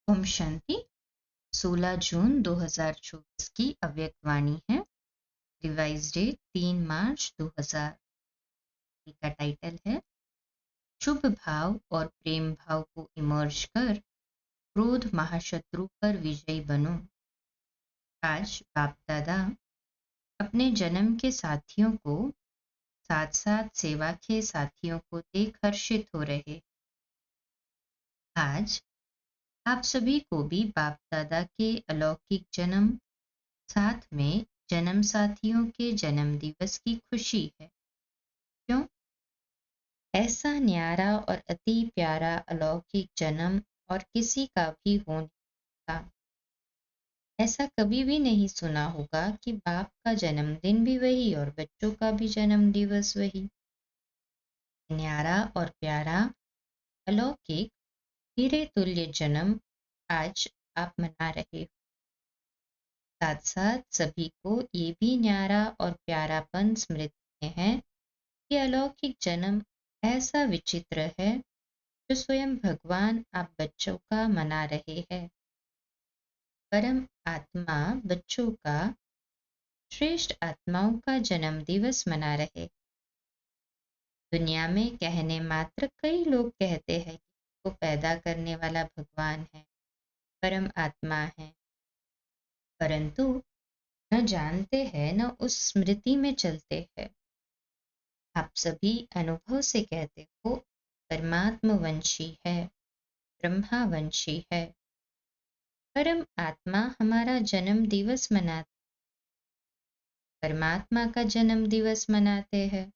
ओम शांति। 16 जून 2024 की अव्यक्तवाणी है। Revise date 3 मार्च 2000। का टाइटल है शुभ भाव और प्रेम भाव को इमर्ज कर क्रोध महाशत्रु पर विजयी बनो। आज बाप दादा अपने जन्म के साथियों को साथ साथ सेवा के साथियों को देख हर्षित हो रहे। आज आप सभी को भी बाप दादा के अलौकिक जन्म साथ में जन्म साथियों के जन्म दिवस की खुशी है। क्यों? ऐसा न्यारा और अति प्यारा अलौकिक जन्म और किसी का भी हो नहीं सकता। ऐसा कभी भी नहीं सुना होगा कि बाप का जन्मदिन भी वही और बच्चों का भी जन्म दिवस वही। न्यारा और प्यारा अलौकिक हीरे तुल्य जन्म आज आप मना रहे हो। साथ साथ सभी को ये भी न्यारा और प्यारापन स्मृति में है कि अलौकिक जन्म ऐसा विचित्र है जो स्वयं भगवान आप बच्चों का मना रहे हैं। परम आत्मा बच्चों का श्रेष्ठ आत्माओं का जन्म दिवस मना रहे। दुनिया में कहने मात्र कई लोग कहते हैं कि वो पैदा करने वाला भगवान है, परम आत्मा है, परंतु न जानते हैं न उस स्मृति में चलते हैं। आप सभी अनुभव से कहते हो परमात्मवंशी है, ब्रह्मावंशी है। परम आत्मा हमारा जन्म दिवस मनाते, परमात्मा का जन्म दिवस मनाते हैं।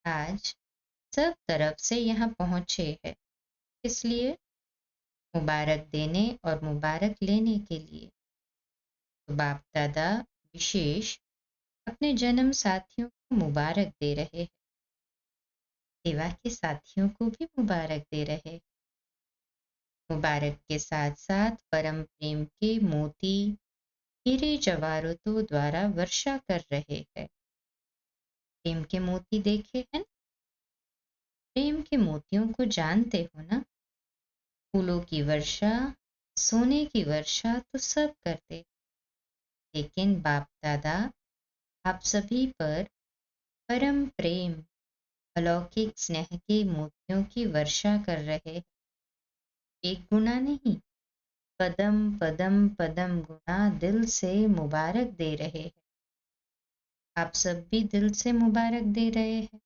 आज सब तरफ से यहाँ पहुँचे हैं, इसलिए मुबारक देने और मुबारक लेने के लिए। तो बाप दादा विशेष अपने जन्म साथियों को मुबारक दे रहे हैं, सेवा के साथियों को भी मुबारक दे रहे हैं। मुबारक के साथ साथ परम प्रेम के मोती हीरे जवाहरातों द्वारा वर्षा कर रहे हैं। प्रेम के मोती देखे हैं? प्रेम के मोतियों को जानते हो ना? फूलों की वर्षा, सोने की वर्षा तो सब करते, लेकिन बाप दादा आप सभी पर परम प्रेम अलौकिक स्नेह के मोतियों की वर्षा कर रहे। एक गुना नहीं, पदम पदम पदम गुना दिल से मुबारक दे रहे हैं। आप सब भी दिल से मुबारक दे रहे हैं,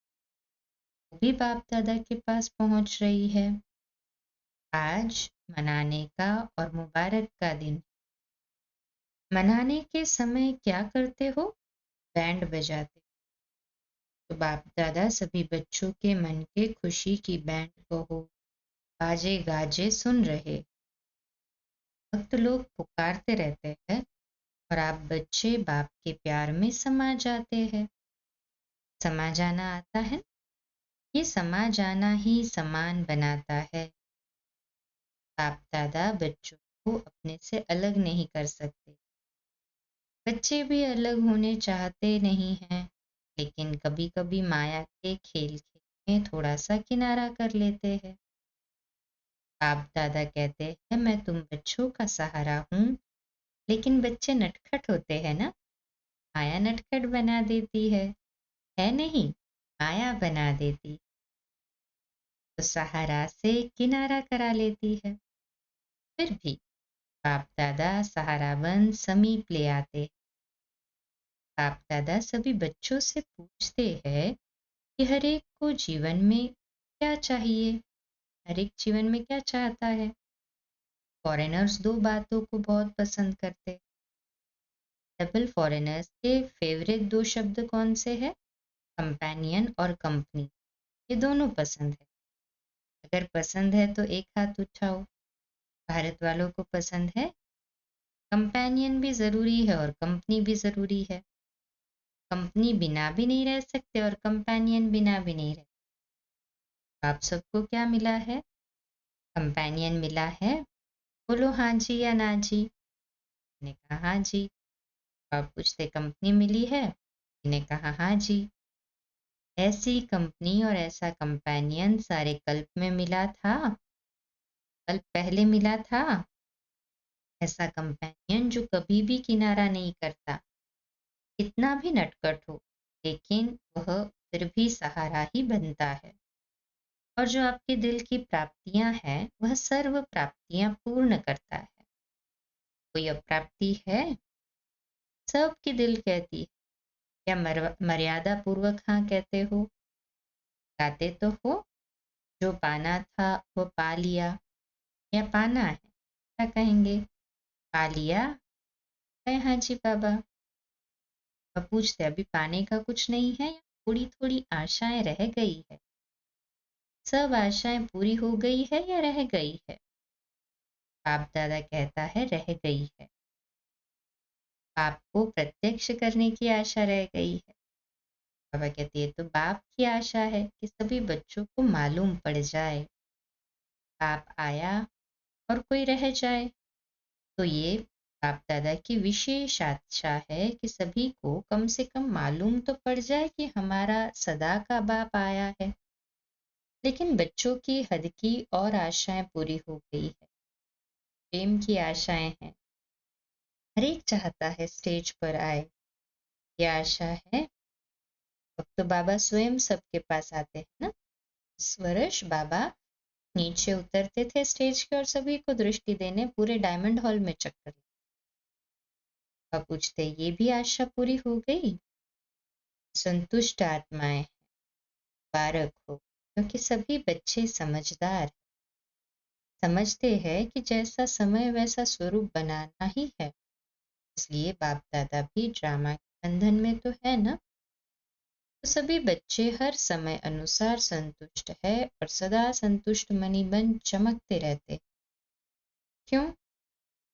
वो भी बाप दादा के पास पहुंच रही है। आज मनाने का और मुबारक का दिन। मनाने के समय क्या करते हो? बैंड बजाते। तो बाप दादा सभी बच्चों के मन के खुशी की बैंड को हो बाजे गाजे सुन रहे। भक्त लोग पुकारते रहते हैं और आप बच्चे बाप के प्यार में समा जाते हैं। समा जाना आता है? ये समा जाना ही समान बनाता है। बाप दादा बच्चों को अपने से अलग नहीं कर सकते। बच्चे भी अलग होने चाहते नहीं हैं, लेकिन कभी कभी माया के खेल में थोड़ा सा किनारा कर लेते हैं। बाप दादा कहते हैं मैं तुम बच्चों का सहारा हूँ, लेकिन बच्चे नटखट होते हैं ना, माया नटखट बना देती है नहीं, माया बना देती, तो सहारा से किनारा करा लेती है। फिर भी बाप दादा सहारावन समीप ले आते। बाप दादा सभी बच्चों से पूछते हैं कि हर एक को जीवन में क्या चाहिए, हर एक जीवन में क्या चाहता है। फॉरेनर्स दो बातों को बहुत पसंद करते। डबल फॉरेनर्स के फेवरेट दो शब्द कौन से हैं? कंपेनियन और कंपनी। ये दोनों पसंद है। अगर पसंद है तो एक हाथ उठाओ। भारत वालों को पसंद है, कंपेनियन भी जरूरी है और कंपनी भी जरूरी है। कंपनी बिना भी नहीं रह सकते और कंपेनियन बिना भी नहीं रह। आप सबको क्या मिला है? कंपेनियन मिला है। बोलो हाँ जी या ना जी। मैंने कहा हाँ जी। आप पूछते कंपनी मिली है? मैंने कहा हाँ जी। ऐसी कंपनी और ऐसा कंपेनियन सारे कल्प में मिला था? पल पहले मिला था, ऐसा कंपेनियन जो कभी भी किनारा नहीं करता, कितना भी नटखट हो, लेकिन वह फिर भी सहारा ही बनता है। और जो आपके दिल की प्राप्तियां हैं, वह सर्व प्राप्तियां पूर्ण करता है। कोई अप्राप्ति है? सबकी दिल कहती है। क्या मर्यादा पूर्वक हाँ कहते हो? गाते तो हो, जो पाना था वो पा लिया, या पाना है, क्या कहेंगे? पा लिया? कहे हाँ जी बाबा। अब पूछते अभी पाने का कुछ नहीं है, या थोड़ी थोड़ी आशाएं रह गई है? सब आशाएं पूरी हो गई है या रह गई है? बाप दादा कहता है रह गई है। आपको प्रत्यक्ष करने की आशा रह गई है। बाबा कहती है तो बाप की आशा है कि सभी बच्चों को मालूम पड़ जाए। बाप आया और कोई रह जाए, तो ये बाप दादा की विशेष आशा है कि सभी को कम से कम मालूम तो पड़ जाए कि हमारा सदा का बाप आया है। लेकिन बच्चों की हद की और आशाएं पूरी हो गई है। प्रेम की आशाएं हैं। हर एक चाहता है स्टेज पर आए, ये आशा है। अब तो बाबा स्वयं सबके पास आते हैं ना। इस वर्ष बाबा नीचे उतरते थे स्टेज के और सभी को दृष्टि देने पूरे डायमंड हॉल में चक्कर। बाबा पूछते ये भी आशा पूरी हो गई? संतुष्ट आत्माएं मुबारक हो, क्योंकि सभी बच्चे समझदार समझते हैं कि जैसा समय वैसा स्वरूप बनाना ही है। इसलिए बाप दादा भी ड्रामा के बंधन में तो है ना। तो सभी बच्चे हर समय अनुसार संतुष्ट है और सदा संतुष्ट मणि बन चमकते रहते। क्यों?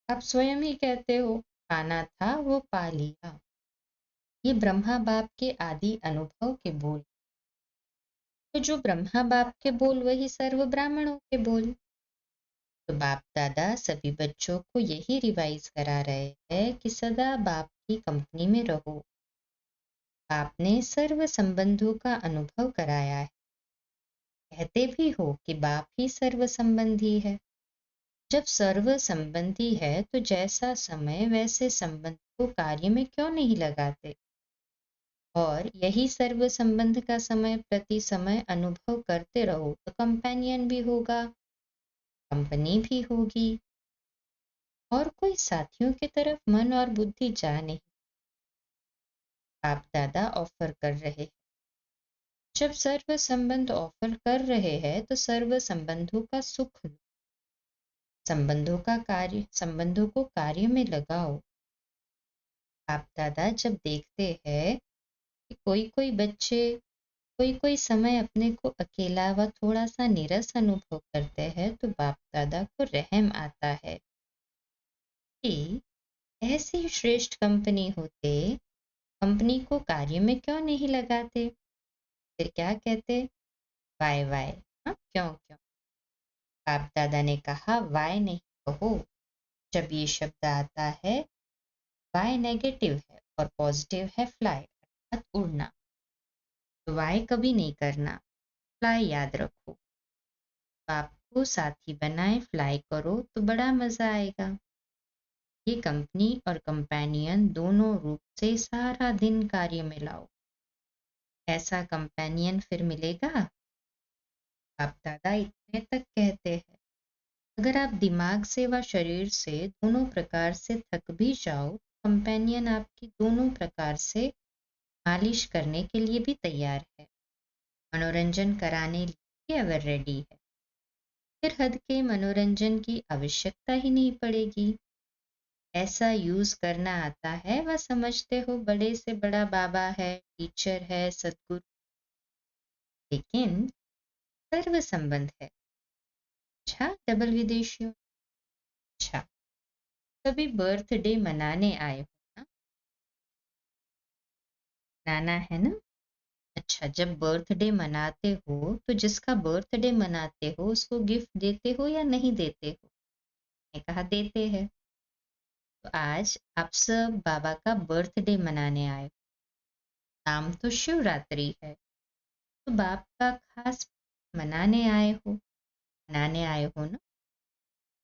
आप स्वयं ही कहते हो पाना था वो पा लिया। ये ब्रह्मा बाप के आदि अनुभव के बोल। तो जो ब्रह्मा बाप के बोल वही सर्व ब्राह्मणों के बोल। तो बाप दादा सभी बच्चों को यही रिवाइज करा रहे हैं कि सदा बाप की कंपनी में रहो। आपने सर्व संबंधों का अनुभव कराया है। कहते भी हो कि बाप ही सर्व संबंधी है। जब सर्व संबंधी है तो जैसा समय वैसे संबंध को कार्य में क्यों नहीं लगाते? और यही सर्व संबंध का समय प्रति समय अनुभव करते रहो तो कंपेनियन भी होगा, कंपनी भी होगी, और कोई साथियों की तरफ मन और बुद्धि जा नहीं। बाप दादा ऑफर कर रहे हैं। जब सर्व संबंध ऑफर कर रहे हैं तो सर्व संबंधों का सुख लो। संबंधों को कार्य में लगाओ। बाप दादा जब देखते हैं कि कोई कोई बच्चे कोई कोई समय अपने को अकेला व थोड़ा सा नीरस अनुभव करते हैं तो बाप दादा को रहम आता है कि ऐसी श्रेष्ठ कंपनी होते, कंपनी को कार्य में क्यों नहीं लगाते? फिर क्या कहते? वाय वाय। हाँ, क्यों क्यों? बाप दादा ने कहा वाय नहीं कहो। जब ये शब्द आता है, वाय नेगेटिव है और पॉजिटिव है फ्लाई, अर्थात उड़ना। तो वाय कभी नहीं करना, फ्लाई याद रखो। बाप को साथी बनाए, फ्लाई करो तो बड़ा मजा आएगा। ये कंपनी और कंपेनियन दोनों रूप से सारा दिन कार्य में लाओ। ऐसा कंपेनियन फिर मिलेगा? बाप दादा इतने तक कहते हैं अगर आप दिमाग से व शरीर से दोनों प्रकार से थक भी जाओ, कंपेनियन आपकी दोनों प्रकार से मालिश करने के लिए भी तैयार है, मनोरंजन कराने लिए अगर रेडी है। फिर हद के मनोरंजन की आवश्यकता ही नहीं पड़ेगी। ऐसा यूज करना आता है, वह समझते हो बड़े से बड़ा बाबा है, टीचर है, सदगुरु। लेकिन सर्व संबंध है। अच्छा डबल विदेशियों, अच्छा सभी बर्थडे मनाने आए हो ना? मनाना है ना? अच्छा जब बर्थडे मनाते हो तो जिसका बर्थडे मनाते हो उसको गिफ्ट देते हो या नहीं देते हो? मैंने कहा देते हैं। तो आज आप सब बाबा का बर्थडे मनाने आए हो। नाम तो शिवरात्रि है, तो बाप का खास मनाने आए हो, मनाने आए हो ना।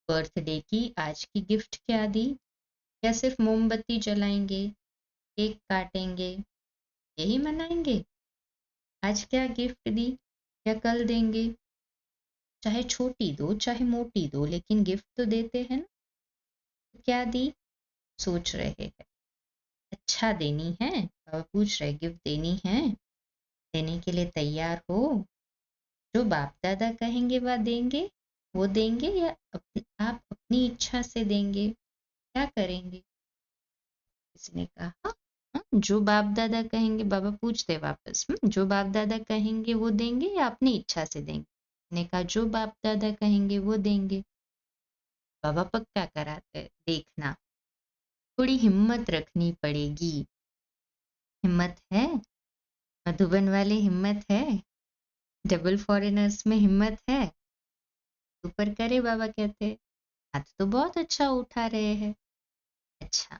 बर्थडे की आज की गिफ्ट क्या दी, या सिर्फ मोमबत्ती जलाएंगे, केक काटेंगे, यही मनाएंगे? आज क्या गिफ्ट दी या कल देंगे? चाहे छोटी दो चाहे मोटी दो, लेकिन गिफ्ट तो देते हैं ना। तो क्या दी, सोच रहे हैं। अच्छा देनी है, बाबा पूछ रहे गिफ्ट देनी है, देने के लिए तैयार हो? जो बाप दादा कहेंगे वह देंगे, वो देंगे, या आप अपनी इच्छा से देंगे? क्या करेंगे? इसने कहा जो बाप दादा कहेंगे, बाबा पूछते वापस, जो बाप दादा कहेंगे वो देंगे या अपनी इच्छा से देंगे? ने कहा जो बाप दादा कहेंगे वो देंगे। बाबा पक्का कराते, देखना थोड़ी हिम्मत रखनी पड़ेगी। हिम्मत है? मधुबन वाले हिम्मत है? डबल फॉरेनर्स में हिम्मत है? ऊपर करे, बाबा कहते हाथ तो बहुत अच्छा उठा रहे हैं। अच्छा,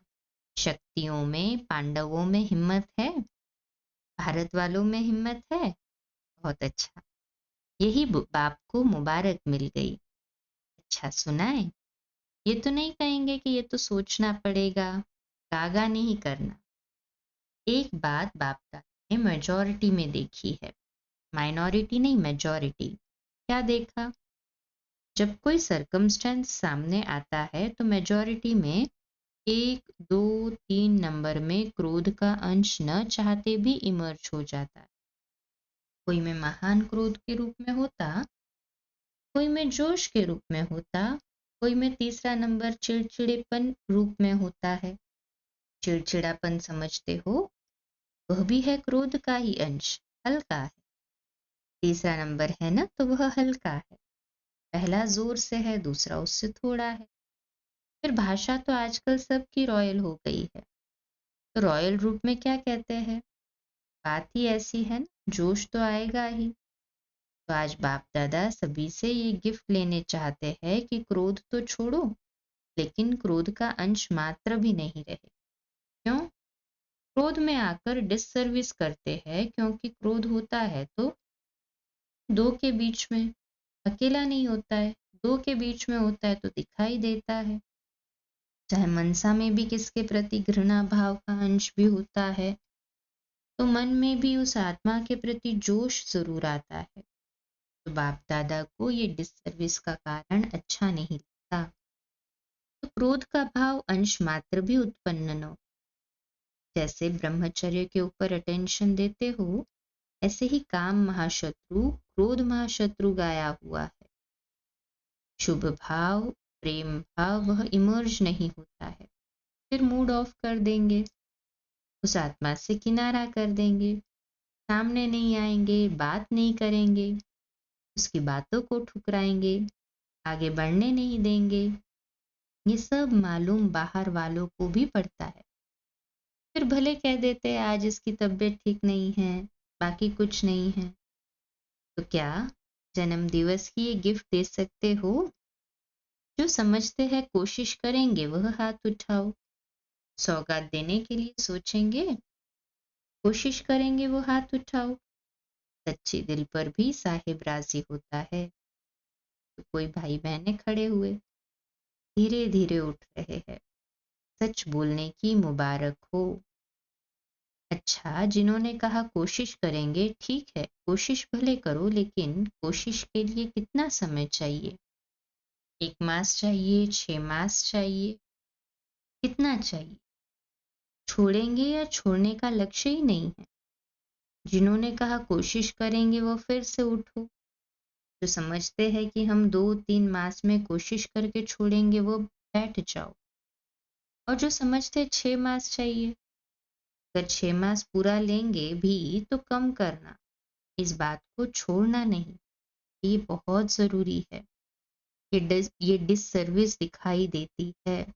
शक्तियों में, पांडवों में हिम्मत है, भारत वालों में हिम्मत है। बहुत अच्छा, यही बाप को मुबारक मिल गई। अच्छा सुनाए, ये तो नहीं कहेंगे कि ये तो सोचना पड़ेगा, गागा नहीं करना। एक बात बाप दादा ने मेजॉरिटी में देखी है, माइनॉरिटी नहीं, मेजॉरिटी। क्या देखा? जब कोई सरकमस्टेंस सामने आता है तो मेजॉरिटी में 1, 2, 3 नंबर में क्रोध का अंश न चाहते भी इमर्ज हो जाता है। कोई में महान क्रोध के रूप में होता, कोई में जोश के रूप में होता, कोई में तीसरा नंबर चिड़चिड़ेपन रूप में होता है। चिड़चिड़ापन समझते हो, वह भी है क्रोध का ही अंश, हल्का है। तीसरा नंबर है ना, तो वह हल्का है। पहला जोर से है, दूसरा उससे थोड़ा है। फिर भाषा तो आजकल सबकी रॉयल हो गई है, तो रॉयल रूप में क्या कहते हैं? बात ही ऐसी है ना, जोश तो आएगा ही। तो आज बाप दादा सभी से ये गिफ्ट लेने चाहते हैं कि क्रोध तो छोड़ो, लेकिन क्रोध का अंश मात्र भी नहीं रहे। क्यों? क्रोध में आकर डिससर्विस करते हैं, क्योंकि क्रोध होता है तो दो के बीच में, अकेला नहीं होता है, दो के बीच में होता है तो दिखाई देता है। चाहे मनसा में भी किसके प्रति घृणा भाव का अंश भी होता है, तो मन में भी उस आत्मा के प्रति जोश जरूर आता है। तो बाप दादा को ये डिससर्विस का कारण अच्छा नहीं लगता। तो क्रोध का भाव अंश मात्र भी उत्पन्न न हो। जैसे ब्रह्मचर्य के ऊपर अटेंशन देते हो, ऐसे ही काम महाशत्रु, क्रोध महाशत्रु गाया हुआ है। शुभ भाव, प्रेम भाव वह इमर्ज नहीं होता है, फिर मूड ऑफ कर देंगे, उस आत्मा से किनारा कर देंगे, सामने नहीं आएंगे, बात नहीं करेंगे, उसकी बातों को ठुकराएंगे, आगे बढ़ने नहीं देंगे। ये सब मालूम बाहर वालों को भी पड़ता है। फिर भले कह देते हैं आज इसकी तबीयत ठीक नहीं है, बाकी कुछ नहीं है। तो क्या जन्म दिवस की ये गिफ्ट दे सकते हो? जो समझते हैं कोशिश करेंगे वह हाथ उठाओ। सौगात देने के लिए सोचेंगे, कोशिश करेंगे वो हाथ उठाओ। सच्चे दिल पर भी साहिब राजी होता है। तो कोई भाई बहने खड़े हुए, धीरे धीरे उठ रहे हैं। सच बोलने की मुबारक हो। अच्छा, जिन्होंने कहा कोशिश करेंगे, ठीक है, कोशिश भले करो, लेकिन कोशिश के लिए कितना समय चाहिए? 1 मास चाहिए, 6 मास चाहिए, कितना चाहिए? छोड़ेंगे या छोड़ने का लक्ष्य ही नहीं है। जिन्होंने कहा कोशिश करेंगे वो फिर से उठो। जो समझते हैं कि हम 2, 3 मास में कोशिश करके छोड़ेंगे वो बैठ जाओ। और जो समझते 6 मास चाहिए, अगर 6 मास पूरा लेंगे भी तो कम करना, इस बात को छोड़ना नहीं। ये बहुत जरूरी है। ये डिससर्विस दिखाई देती है,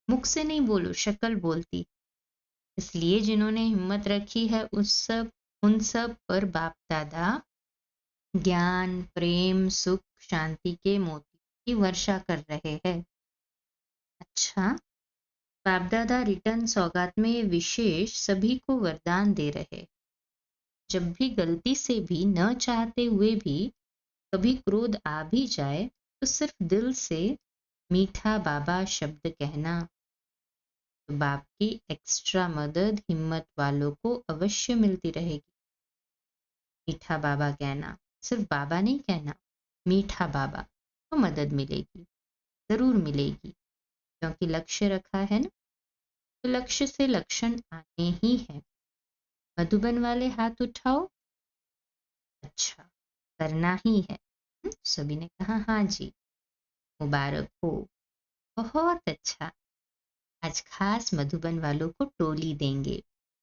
मुख से नहीं बोलो, शक्ल बोलती। इसलिए जिन्होंने हिम्मत रखी है उन सब पर बाप दादा ज्ञान, प्रेम, सुख, शांति के मोती की वर्षा कर रहे हैं। अच्छा, बाप दादा रिटर्न सौगात में विशेष सभी को वरदान दे रहे। जब भी गलती से भी न चाहते हुए भी कभी क्रोध आ भी जाए, तो सिर्फ दिल से मीठा बाबा शब्द कहना, तो बाप की एक्स्ट्रा मदद हिम्मत वालों को अवश्य मिलती रहेगी। मीठा बाबा कहना, सिर्फ बाबा नहीं कहना, मीठा बाबा, तो मदद मिलेगी, जरूर मिलेगी, क्योंकि लक्ष्य रखा है ना, तो लक्ष्य से लक्षण आने ही है। मधुबन वाले हाथ उठाओ। अच्छा, करना ही है। सभी ने कहा हाँ जी। मुबारक हो, बहुत अच्छा। आज खास मधुबन वालों को टोली देंगे।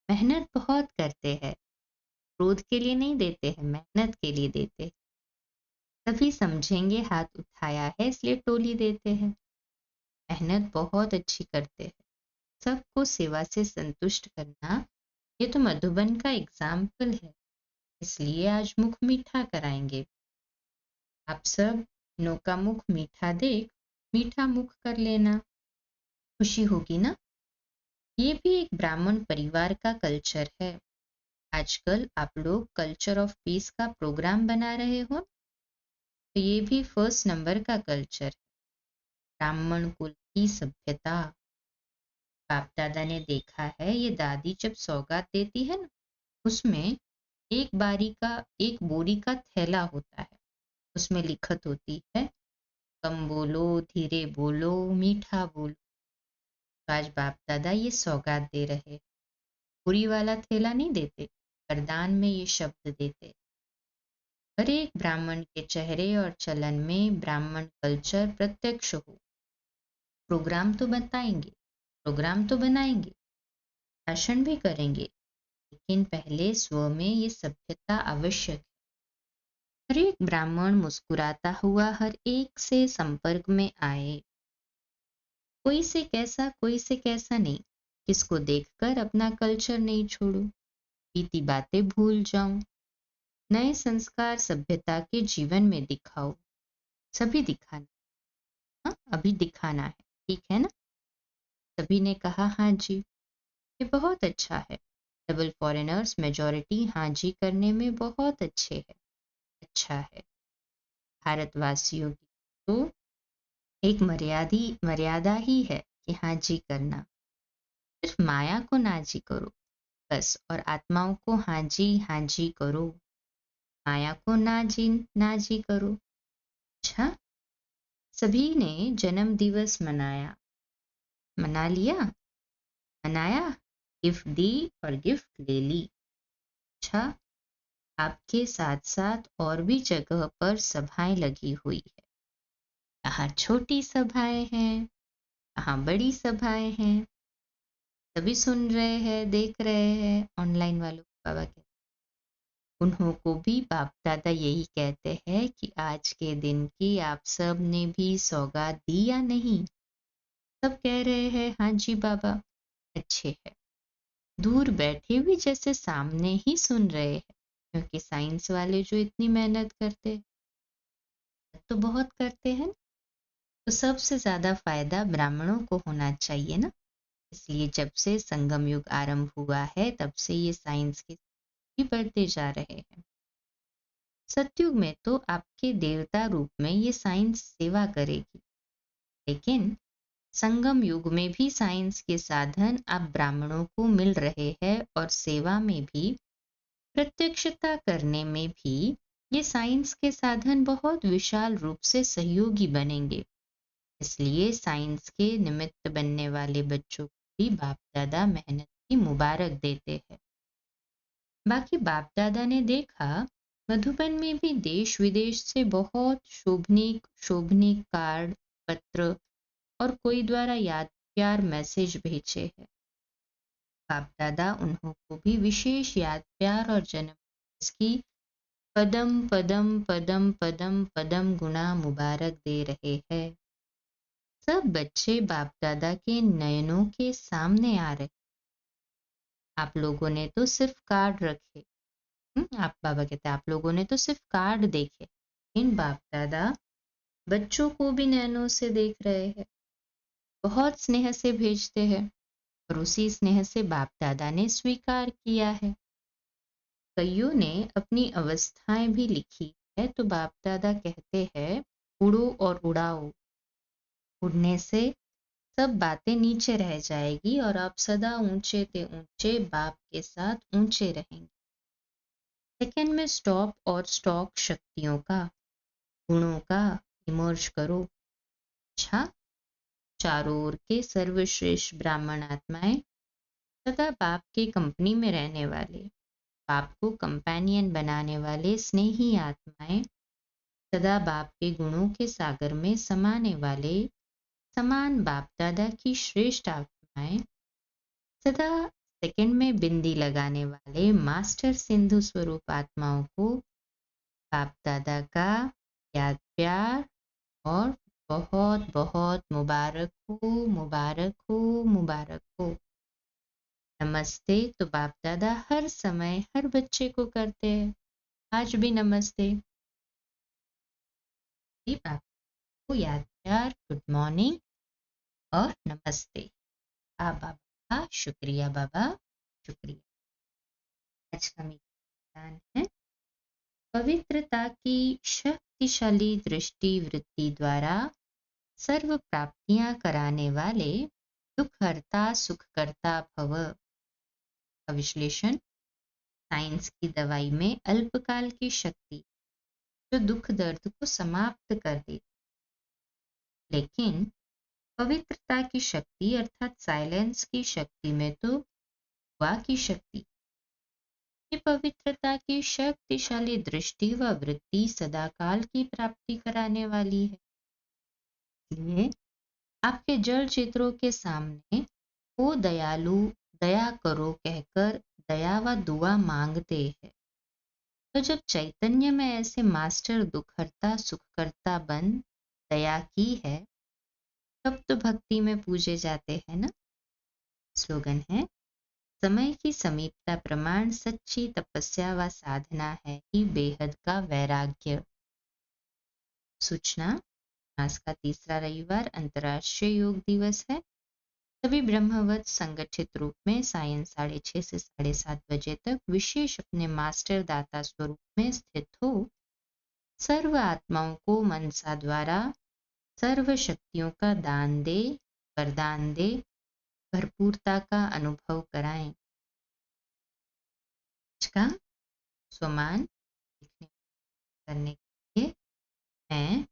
मेहनत बहुत करते हैं, क्रोध के लिए नहीं देते हैं, मेहनत के लिए देते हैं। तभी समझेंगे हाथ उठाया है इसलिए टोली देते हैं। मेहनत बहुत अच्छी करते हैं, सबको सेवा से संतुष्ट करना, ये तो मधुबन का एग्जाम्पल है, इसलिए आज मुख मीठा कराएंगे। आप सब इनों का मुख मीठा देख मीठा मुख कर लेना, खुशी होगी ना। ये भी एक ब्राह्मण परिवार का कल्चर है। आजकल आप लोग कल्चर ऑफ पीस का प्रोग्राम बना रहे हो, तो ये भी फर्स्ट नंबर का कल्चर है, ब्राह्मण कुल की सभ्यता। बाप दादा ने देखा है, ये दादी जब सौगात देती है ना, उसमें एक बोरी का थैला होता है, उसमें लिखत होती है, कम बोलो, धीरे बोलो, मीठा बोलो। तो आज बाप दादा ये सौगात दे रहे, बोरी वाला थैला नहीं देते, वरदान में ये शब्द देते। हर एक ब्राह्मण के चेहरे और चलन में ब्राह्मण कल्चर प्रत्यक्ष हो। प्रोग्राम तो बताएंगे, प्रोग्राम तो बनाएंगे, भाषण भी करेंगे, लेकिन पहले स्व में ये सभ्यता आवश्यक है। हर एक ब्राह्मण मुस्कुराता हुआ हर एक से संपर्क में आए, कोई से कैसा नहीं। किसको देखकर अपना कल्चर नहीं छोड़ो, बीती बातें भूल जाऊं, नए संस्कार सभ्यता के जीवन में दिखाओ। सभी दिखाना, हाँ अभी दिखाना है, ठीक है ना। सभी ने कहा हाँ जी, ये बहुत अच्छा है। डबल फॉरेनर्स मेजॉरिटी हाँ जी करने में बहुत अच्छे है, अच्छा है। भारतवासियों की तो एक मर्यादा ही है कि हाँ जी करना। सिर्फ माया को ना जी करो बस, और आत्माओं को हाँ जी करो, माया को ना जी करो। अच्छा, सभी ने जन्म दिवस मनाया, मना लिया, मनाया, गिफ्ट दी और गिफ्ट ले ली। अच्छा, आपके साथ साथ और भी जगह पर सभाएं लगी हुई है, यहाँ छोटी सभाएं हैं, यहाँ बड़ी सभाएं हैं, सभी सुन रहे हैं, देख रहे हैं। ऑनलाइन वालों को बाबा कहते, उन्हों को भी बाप दादा यही कहते हैं कि आज के दिन की आप सब ने भी सौगात दी या नहीं। सब कह रहे हैं हाँ जी बाबा, अच्छे है। दूर बैठे भी जैसे सामने ही सुन रहे हैं, क्योंकि साइंस वाले जो इतनी मेहनत करते तो बहुत करते हैं, तो सबसे ज्यादा फायदा ब्राह्मणों को होना चाहिए ना। इसलिए जब से संगम युग आरंभ हुआ है, तब से ये साइंस के भी बढ़ते जा रहे हैं। सतयुग में तो आपके देवता रूप में ये साइंस सेवा करेगी, लेकिन संगम युग में भी साइंस के साधन अब ब्राह्मणों को मिल रहे हैं, और सेवा में भी, प्रत्यक्षता करने में भी ये साइंस के साधन बहुत विशाल रूप से सहयोगी बनेंगे। इसलिए साइंस के निमित्त बनने वाले बच्चों को भी बाप दादा मेहनत की मुबारक देते हैं। बाकी बाप दादा ने देखा, मधुबन में भी देश विदेश से बहुत शोभनीक शोभनीक कार्ड, पत्र और कोई द्वारा याद प्यार मैसेज भेजे हैं। बाप दादा उन्हों को भी विशेष याद प्यार और जन्म की पदम पदम पदम पदम पदम गुना मुबारक दे रहे हैं। सब बच्चे बाप दादा के नयनों के सामने आ रहे। आप लोगों ने तो सिर्फ कार्ड रखे, आप बाबा कहते हैं आप लोगों ने तो सिर्फ कार्ड देखे, इन बाप दादा बच्चों को भी नैनों से देख रहे हैं, बहुत स्नेह से भेजते हैं, और उसी स्नेह से बाप दादा ने स्वीकार किया है। कईयों ने अपनी अवस्थाएं भी लिखी है, तो बाप दादा कहते हैं उड़ो और उड़ाओ, उड़ने से सब बातें नीचे रह जाएगी और आप सदा ऊंचे ते ऊंचे बाप के साथ ऊंचे रहेंगे। सेकंड में स्टॉप और स्टॉक शक्तियों का, गुणों का इमर्ज करो। अच्छा, चारों ओर के सर्वश्रेष्ठ ब्राह्मण आत्माएं, सदा बाप के कंपनी में रहने वाले, बाप को कंपेनियन बनाने वाले स्नेही आत्माएं, सदा बाप के गुणों के सागर में समाने वाले समान बाप दादा की श्रेष्ठ आत्माएं, सदा सेकंड में बिंदी लगाने वाले मास्टर सिंधु स्वरूप आत्माओं को बाप दादा का याद प्यार और बहुत बहुत मुबारक हो, मुबारक हो, मुबारक हो। नमस्ते तो बाप दादा हर समय हर बच्चे को करते हैं, आज भी नमस्ते। बाप को याद प्यार, गुड मॉर्निंग और नमस्ते। बाबा शुक्रिया, बाबा शुक्रिया। आज का ज्ञान है पवित्रता की शक्तिशाली दृष्टि वृत्ति द्वारा सर्व प्राप्तियां कराने वाले दुखहर्ता सुखकर्ता भव। विश्लेषण, साइंस की दवाई में अल्पकाल की शक्ति जो दुख दर्द को समाप्त कर देती, लेकिन पवित्रता की शक्ति अर्थात साइलेंस की शक्ति में तो दुआ की शक्ति, ये पवित्रता की शक्तिशाली दृष्टि व वृत्ति सदाकाल की प्राप्ति कराने वाली है। इसलिए आपके जल चित्रों के सामने ओ दयालु दया करो कहकर दया व दुआ मांगते हैं। तो जब चैतन्य में ऐसे मास्टर दुखहर्ता सुखकर्ता बन दया की है, तब तो भक्ति में पूजे जाते हैं ना। स्लोगन है, समय की समीपता प्रमाण सच्ची तपस्या व साधना है ही बेहद का वैराग्य। सूचना, मास का तीसरा रविवार अंतर्राष्ट्रीय योग दिवस है। सभी ब्रह्मवत संगठित रूप में सायं 6:30 से 7:30 बजे तक विशेष अपने मास्टर दाता स्वरूप में स्थित हो सर्व आत्माओं को मनसा द्वारा सर्व शक्तियों का दान दे, वरदान दे, भरपूरता का अनुभव कराएं। का स्वमान करने के लिए मैं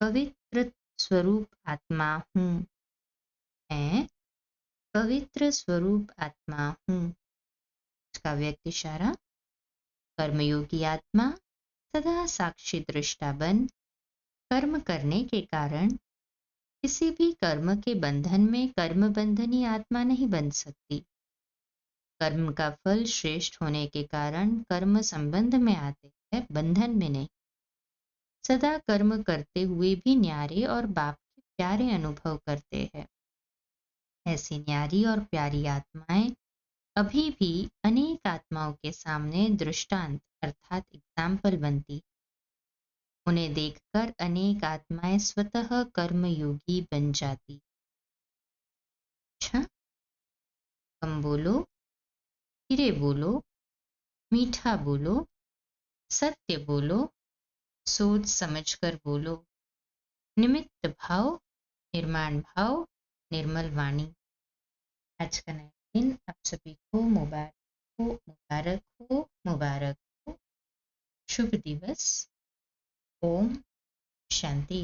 पवित्र स्वरूप आत्मा हूँ, मैं पवित्र स्वरूप आत्मा हूँ। इसका व्यक्त इशारा, कर्मयोगी आत्मा सदा साक्षी दृष्टा बन कर्म करने के कारण किसी भी कर्म के बंधन में कर्म बंधनी आत्मा नहीं बन सकती। कर्म का फल श्रेष्ठ होने के कारण कर्म संबंध में आते हैं, बंधन में नहीं। सदा कर्म करते हुए भी न्यारे और बाप के प्यारे अनुभव करते हैं। ऐसी न्यारी और प्यारी आत्माएं अभी भी अनेक आत्माओं के सामने दृष्टांत अर्थात एग्जाम्पल बनती। उन्हें देखकर अनेक आत्माएं स्वतः कर्मयोगी बन जाती। अच्छा, कम बोलो, धीरे बोलो, मीठा बोलो, सत्य बोलो, सोच समझकर बोलो, निमित्त भाव, निर्माण भाव, निर्मल वाणी। आज का नया दिन आप सभी को मुबारक हो, मुबारक हो, मुबारक हो। शुभ दिवस। ओम शांति।